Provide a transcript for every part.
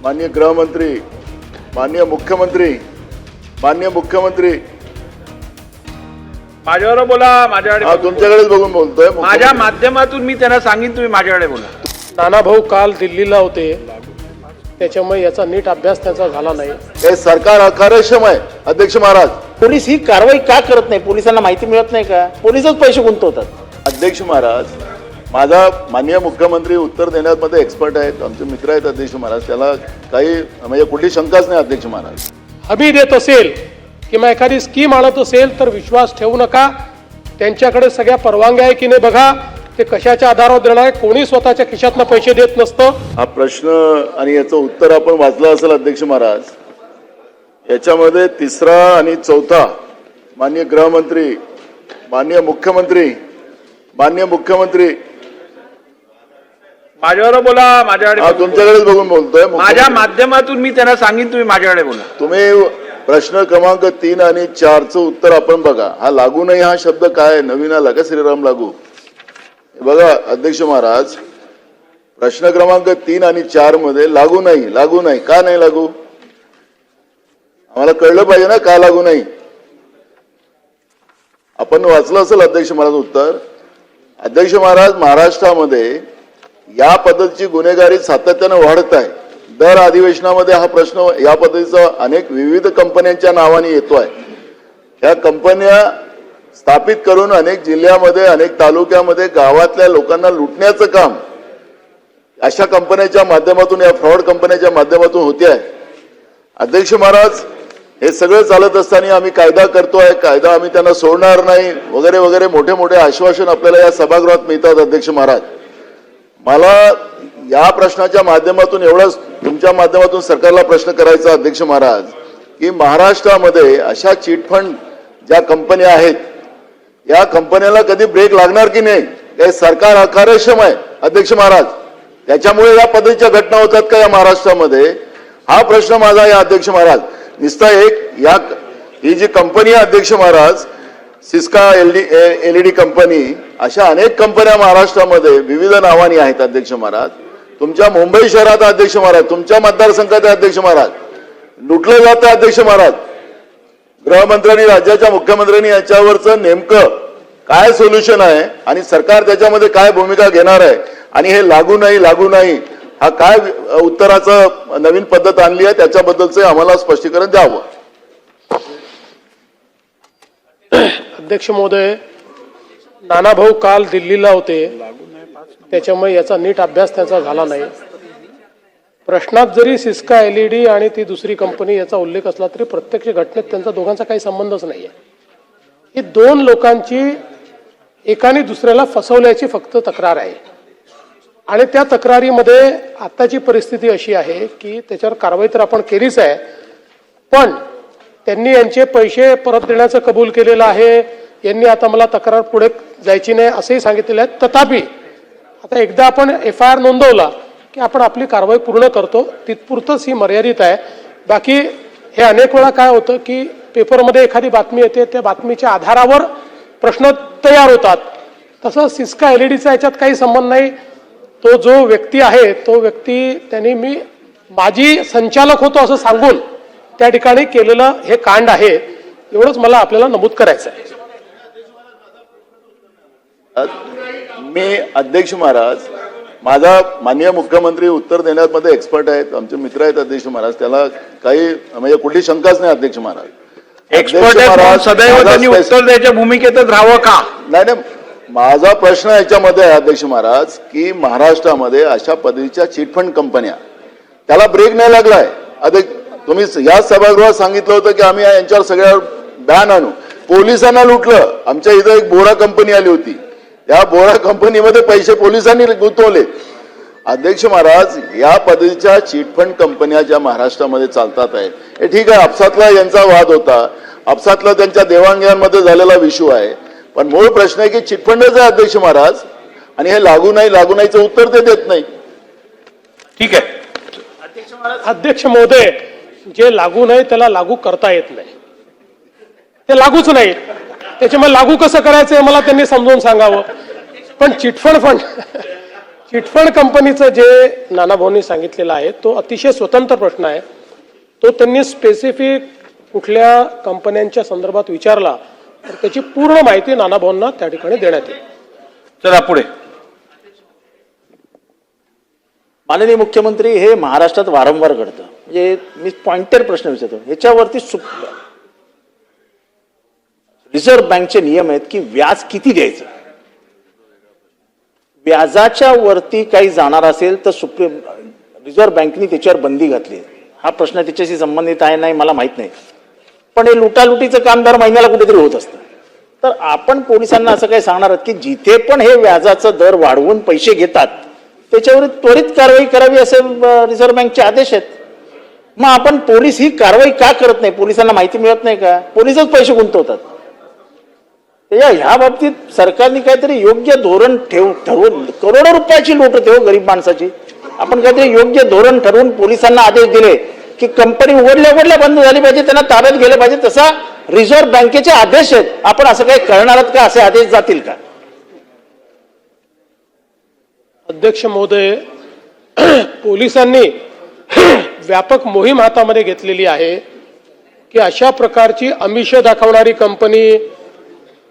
माननीय गृहमंत्री, माननीय मुख्यमंत्री, माझ्यावर बोला. माझ्याकडे तुमच्याकडेच बघून बोलतोय. माझ्या माध्यमातून मी त्यांना सांगिन तुम्ही माझ्याकडे बोला. नाना भाऊ काल दिल्लीला होते, त्याच्यामुळे याचा नीट अभ्यास त्यांचा झाला नाही. हे सरकार अकार्यक्षम आहे अध्यक्ष महाराज. पोलीस ही कारवाई का करत नाही? पोलिसांना माहिती मिळत नाही का? पोलीसच पैसे गुंतवतात. अध्यक्ष महाराज, माझा माननीय मुख्यमंत्री उत्तर देण्यामध्ये एक्सपर्ट आहेत, आमचे मित्र आहेत अध्यक्ष महाराज. त्याला काही म्हणजे कुठली शंकाच नाही अध्यक्ष महाराज. हमी देत असेल किंवा एखादी स्कीम आणत असेल तर विश्वास ठेवू नका. त्यांच्याकडे सगळ्या परवानग्या आहे की नाही बघा. ते कशाच्या आधारावर देणार आहे? कोणी स्वतःच्या खिशातनं पैसे देत नसतं. हा प्रश्न आणि याचं उत्तर आपण वाचलं असेल अध्यक्ष महाराज. याच्यामध्ये तिसरा आणि चौथा माननीय गृहमंत्री, माननीय मुख्यमंत्री, माझ्यावर बोला. माझ्याकडे तुमच्याकडेच बघून बोलतोय. माझ्या माध्यमातून मी त्यांना सांगिन तुम्ही माझ्याकडे बोला. तुम्ही प्रश्न क्रमांक 3 आणि 4चं उत्तर आपण बघा. हा लागू नाही हा शब्द काय नवीन आला का? श्रीराम लागू. बघा अध्यक्ष महाराज, प्रश्न क्रमांक 3 आणि 4 मध्ये लागू नाही. का नाही लागू? आम्हाला कळलं पाहिजे ना का लागू नाही. आपण वाचलं असेल अध्यक्ष महाराज उत्तर. अध्यक्ष महाराज, महाराष्ट्रामध्ये या पद्धतीची गुन्हेगारी सातत्यानं वाढत आहे. दर अधिवेशनामध्ये हा प्रश्न या पद्धतीचा अनेक विविध कंपन्यांच्या नावाने येतोय. या कंपन्या स्थापित करून अनेक जिल्ह्यामध्ये, अनेक तालुक्यामध्ये गावातल्या लोकांना लुटण्याचं काम अशा कंपन्यांच्या माध्यमातून, या फ्रॉड कंपन्यांच्या माध्यमातून होते आहे. अध्यक्ष महाराज, हे सगळं चालत असताना आम्ही कायदा करतोय, कायदा आम्ही त्यांना सोडणार नाही वगैरे वगैरे मोठे मोठे आश्वासन आपल्याला या सभागृहात मिळतात. अध्यक्ष महाराज, मला या प्रश्नाच्या माध्यमातून एवढंच तुमच्या माध्यमातून सरकारला प्रश्न करायचा अध्यक्ष महाराज, की महाराष्ट्रामध्ये अशा चिटफंड ज्या कंपन्या आहेत, या कंपन्याला कधी ब्रेक लागणार की नाही? हे सरकार अकार्यक्षम आहे अध्यक्ष महाराज. त्याच्यामुळे या पद्धतीच्या घटना होतात का या महाराष्ट्रामध्ये? हा प्रश्न माझा आहे अध्यक्ष महाराज. नुसता ही जी कंपनी आहे अध्यक्ष महाराज, सिस्का एलईडी कंपनी, अशा अनेक कंपन्या महाराष्ट्रामध्ये विविध नावानी आहेत अध्यक्ष महाराज. तुमच्या मुंबई शहरात अध्यक्ष महाराज, तुमच्या मतदारसंघात अध्यक्ष महाराज लुटलं जातं अध्यक्ष महाराज. गृहमंत्र्यांनी, राज्याच्या मुख्यमंत्र्यांनी याच्यावरचं नेमकं काय सोल्युशन आहे आणि सरकार त्याच्यामध्ये काय भूमिका घेणार आहे, आणि हे लागू नाही हा काय उत्तराचं नवीन पद्धत आणली आहे त्याच्याबद्दलचं आम्हाला स्पष्टीकरण द्यावं. अध्यक्ष महोदय, नाना भाऊ काल दिल्लीला होते, त्याच्यामुळे याचा नीट अभ्यास त्यांचा झाला नाही. प्रश्नात जरी सिस्का एलईडी आणि ती दुसरी कंपनी याचा उल्लेख असला तरी प्रत्यक्ष घटनेत त्यांचा दोघांचा काही संबंधच नाहीये. ही दोन लोकांची एकाने दुसऱ्याला फसवल्याची फक्त तक्रार आहे, आणि त्या तक्रारीमध्ये आताची परिस्थिती अशी आहे की त्याच्यावर कारवाई तर आपण केलीच आहे, पण त्यांनी यांचे पैसे परत देण्याचं कबूल केलेलं आहे. यांनी आता मला तक्रार पुढे जायची नाही असंही सांगितलेलं आहे. तथापि आता एकदा आपण FIR नोंदवला की आपण आपली कारवाई पूर्ण करतो, तिथपुरतच ही मर्यादित आहे. बाकी हे अनेक वेळा काय होतं की पेपरमध्ये एखादी बातमी येते, त्या बातमीच्या आधारावर प्रश्न तयार होतात. तसं सिस्का एलईडीचा याच्यात काही संबंध नाही. तो जो व्यक्ती आहे तो व्यक्ती त्यांनी मी माजी संचालक होतो असं सांगून त्या ठिकाणी केलेलं हे कांड आहे, एवढंच मला आपल्याला नमूद करायचं आहे. मी अध्यक्ष महाराज, माझा माननीय मुख्यमंत्री उत्तर देण्यामध्ये एक्सपर्ट आहेत, आमचे मित्र आहेत अध्यक्ष महाराज. त्याला काही म्हणजे कुठली शंकाच नाही अध्यक्ष महाराज. एक्सपर्ट सदैव त्यांनी उत्तर द्यायच्या भूमिकेतच राहावं का? नाही, माझा प्रश्न याच्यामध्ये आहे अध्यक्ष महाराज की महाराष्ट्रामध्ये अशा पद्धतीच्या चिटफंड कंपन्या, त्याला ब्रेक नाही लागलाय. तुम्ही या सभागृहात सांगितलं होतं की आम्ही यांच्यावर सगळ्यावर बॅन आणू. पोलिसांना लुटलं. आमच्या इथं एक बोरा कंपनी आली होती, त्या बोरा कंपनीमध्ये पैसे पोलिसांनी गुंतवले. अध्यक्ष महाराज, या पद्धतीच्या चिटफंड कंपन्या ज्या महाराष्ट्रामध्ये चालतात आहे, हे ठीक आहे, आपसातला यांचा वाद होता, आपसातला त्यांच्या देवाणघेवाणमध्ये झालेला विषय आहे, पण मूळ प्रश्न आहे की चिटफंडच आहे अध्यक्ष महाराज, आणि हे लागू नाहीचं उत्तर ते देत नाही. ठीक आहे अध्यक्ष महोदय, जे लागू नाही त्याला लागू करता येत नाही, ते लागूच नाही. त्याच्यामुळे लागू कसं करायचं मला त्यांनी समजावून सांगावं. पण चिटफंड चिटफंड कंपनीचं जे नानाभाऊंनी सांगितलेलं आहे तो अतिशय स्वतंत्र प्रश्न आहे. तो त्यांनी स्पेसिफिक कुठल्या कंपन्यांच्या संदर्भात विचारला तर त्याची पूर्ण माहिती नानाभाऊंना त्या ठिकाणी देण्यात येईल. चला पुढे. माननीय मुख्यमंत्री, हे महाराष्ट्रात वारंवार घडतं. म्हणजे मी पॉइंटेड प्रश्न विचारतो ह्याच्यावरती. रिझर्व्ह बँकचे नियम आहेत की व्याज किती द्यायचं. व्याजाच्या वरती काही जाणार असेल तर रिझर्व्ह बँकेने त्याच्यावर बंदी घातली. हा प्रश्न त्याच्याशी संबंधित आहे नाही मला माहित नाही, पण हे लुटालुटीचं काम दर महिन्याला कुठेतरी होत असतं. तर आपण पोलिसांना असं काही सांगणार आहात की जिथे पण हे व्याजाचा दर वाढवून पैसे घेतात त्याच्यावर त्वरित कारवाई करावी असे रिझर्व्ह बँकचे आदेश आहेत. मग आपण पोलीस ही कारवाई का करत नाही. पोलिसांना माहिती मिळत नाही का. पोलिसच पैसे गुंतवतात. ह्या बाबतीत सरकारने काहीतरी योग्य धोरण ठरवून, करोडो रुपयाची लूट होते हो गरीब माणसाची. आपण काहीतरी योग्य धोरण ठरवून पोलिसांना आदेश दिले की कंपनी उघडल्या बंद झाली पाहिजे, त्यांना ताब्यात गेलं पाहिजे. तसा रिझर्व्ह बँकेचे आदेश आहेत. आपण असं काही करणार आहात का. असे आदेश जातील का. अध्यक्ष महोदय, पोलिसांनी व्यापक मोहीम हातामध्ये घेतलेली आहे की अशा प्रकारची आमिष दाखवणारी कंपनी,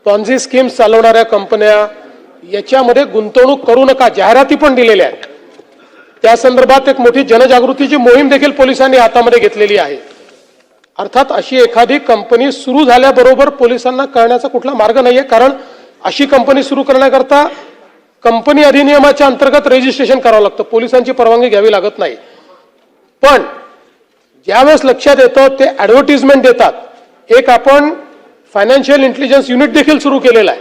पॉन्झी स्कीम्स चालवणाऱ्या कंपन्या याच्यामध्ये गुंतवणूक करू नका. जाहिराती पण दिलेल्या आहेत. त्या संदर्भात एक मोठी जनजागृतीची मोहीम देखील पोलिसांनी हातामध्ये घेतलेली आहे. अर्थात अशी एखादी कंपनी सुरू झाल्याबरोबर पोलिसांना कळण्याचा कुठला मार्ग नाहीये, कारण अशी कंपनी सुरू करण्याकरता कंपनी अधिनियमाच्या अंतर्गत रजिस्ट्रेशन करावं लागतं. पोलिसांची परवानगी घ्यावी लागत नाही. पण ज्यावेळेस लक्षात येतं ते ऍडव्हर्टिजमेंट देतात. एक आपण फायनान्शियल इंटेलिजन्स युनिट देखील सुरू केलेलं आहे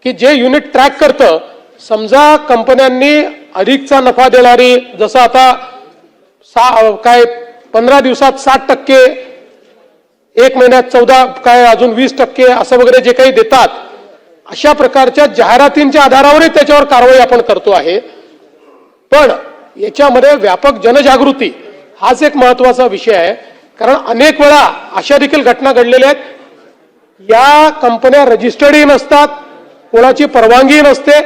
की जे युनिट ट्रॅक करतं. समजा कंपन्यांनी अधिकचा नफा देणारी, जसं आता 15 दिवसात 60%, 1 महिन्यात 14, अजून 20% असं वगैरे जे काही देतात, अशा प्रकारच्या जाहिरातींच्या आधारावरही त्याच्यावर कारवाई आपण करतो आहे. पण याच्यामध्ये व्यापक जनजागृती हाच एक महत्वाचा विषय आहे. कारण अनेक वेळा अशा देखील घटना घडलेल्या आहेत. या कंपन्या रजिस्टर्डही नसतात, कोणाची परवानगी नसते,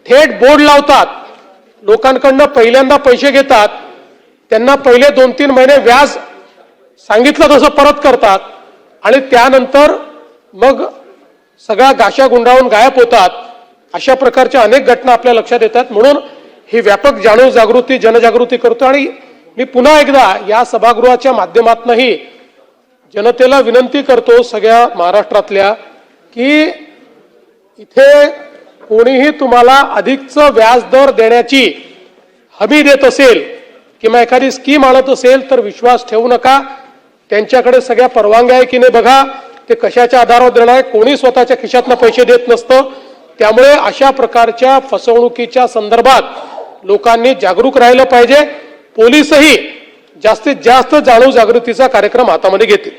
थेट बोर्ड लावतात, लोकांकडनं पहिल्यांदा पैसे घेतात, त्यांना पहिले 2-3 महिने व्याज सांगितलं तसं परत करतात आणि त्यानंतर मग सगळा गाशा गुंडाळून गायब होतात. अशा प्रकारच्या अनेक घटना आपल्या लक्षात येतात. म्हणून ही व्यापक जाणीव जनजागृती करतो. आणि मी पुन्हा एकदा या सभागृहाच्या माध्यमातूनही जनतेला विनंती करतो सगळ्या महाराष्ट्रातल्या की इथे कोणीही तुम्हाला अधिकचं व्याजदर देण्याची हमी देत असेल किंवा एखादी स्कीम आणत असेल तर विश्वास ठेवू नका. त्यांच्याकडे सगळ्या परवानग्या आहे की नाही बघा. ते कशाच्या आधारावर देणार आहे. कोणी स्वतःच्या खिशातनं पैसे देत नसतं. त्यामुळे अशा प्रकारच्या फसवणुकीच्या संदर्भात लोकांनी जागरूक राहिलं पाहिजे. पोलीसही जास्तीत जास्त जाणीव जागृतीचा कार्यक्रम हातामध्ये घेतील.